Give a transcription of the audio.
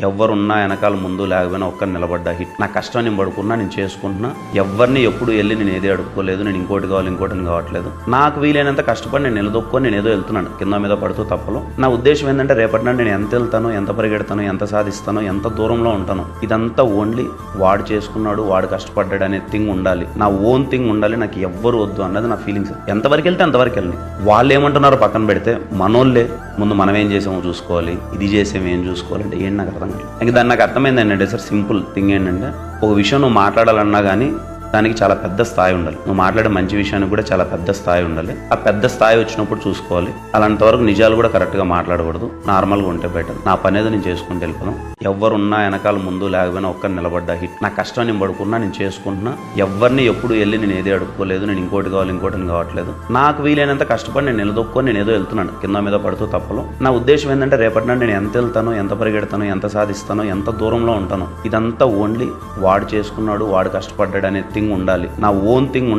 ఎవరున్నా వెనకాల ముందు లేకపోయినా ఒక్కరు నిలబడ్డా హిట్. నా కష్టం నేను పడుకున్నా, నేను చేసుకుంటున్నా. ఎవరిని ఎప్పుడు వెళ్ళి నేను ఏది అడుక్కోలేదు. నేను ఇంకోటి కావాలి ఇంకోటి కావట్లేదు. నాకు వీలైనంత కష్టపడి నేను నిలదొక్కుని నేను ఏదో వెళ్తున్నాను కింద మీద పడుతూ తప్పలో. నా ఉద్దేశం ఏంటంటే రేపటి నాడు నేను ఎంత వెళ్తానో, ఎంత పరిగెడతానో, ఎంత సాధిస్తానో, ఎంత దూరంలో ఉంటానో ఇదంతా ఓన్లీ వాడు చేసుకున్నాడు, వాడు కష్టపడ్డాడు అనే థింగ్ ఉండాలి. నా ఓన్ థింగ్ ఉండాలి. నాకు ఎవ్వరు వద్దు అన్నది నా ఫీలింగ్స్. ఎంతవరకు వెళ్తే అంతవరకు వెళ్ళి వాళ్ళు ఏమంటున్నారో పక్కన పెడితే మనోళ్ళే ముందు మనం ఏం చేసామో చూసుకోవాలి, ఇది చేసాము ఏం చూసుకోవాలంటే ఏంటి నాకు అర్థం కాదు. ఇంక దాన్ని నాకు అర్థమైంది ఏంటంటే సార్, సింపుల్ థింగ్ ఏంటంటే ఒక విషయం నువ్వు మాట్లాడాలన్నా కానీ దానికి చాలా పెద్ద స్థాయి ఉండాలి. నువ్వు మాట్లాడే మంచి విషయానికి కూడా చాలా పెద్ద స్థాయి ఉండాలి. ఆ పెద్ద స్థాయి వచ్చినప్పుడు చూసుకోవాలి. అలాంటి వరకు నిజాలు కూడా కరెక్ట్గా మాట్లాడకూడదు. నార్మల్గా ఉంటే బెటర్. నా పని ఏదో నేను చేసుకుంటూ వెళ్ళిపోదాం. ఎవరున్నా వెనకాల ముందు లేకపోయినా ఒక్కరు నిలబడ్డా హిట్. నా కష్టం నేను పడుకున్నా, నేను చేసుకుంటున్నా. ఎవరిని ఎప్పుడు వెళ్ళి నేను ఏది అడుక్కోలేదు. నేను ఇంకోటి కావాలి ఇంకోటి కావట్లేదు. నాకు వీలైనంత కష్టపడి నేను నిలదొక్కుని నేను ఏదో వెళ్తున్నాను కింద మీద పడుతూ తప్పలో. నా ఉద్దేశం ఏంటంటే రేపటి నాడు నేను ఎంత వెళ్తానో, ఎంత పరిగెడతానో, ఎంత సాధిస్తానో, ఎంత దూరంలో ఉంటానో ఇదంతా ఓన్లీ వాడు చేసుకున్నాడు, వాడు కష్టపడ్డాడు అనే థింగ్ ఉండాలి. నా ఓన్ థింగ్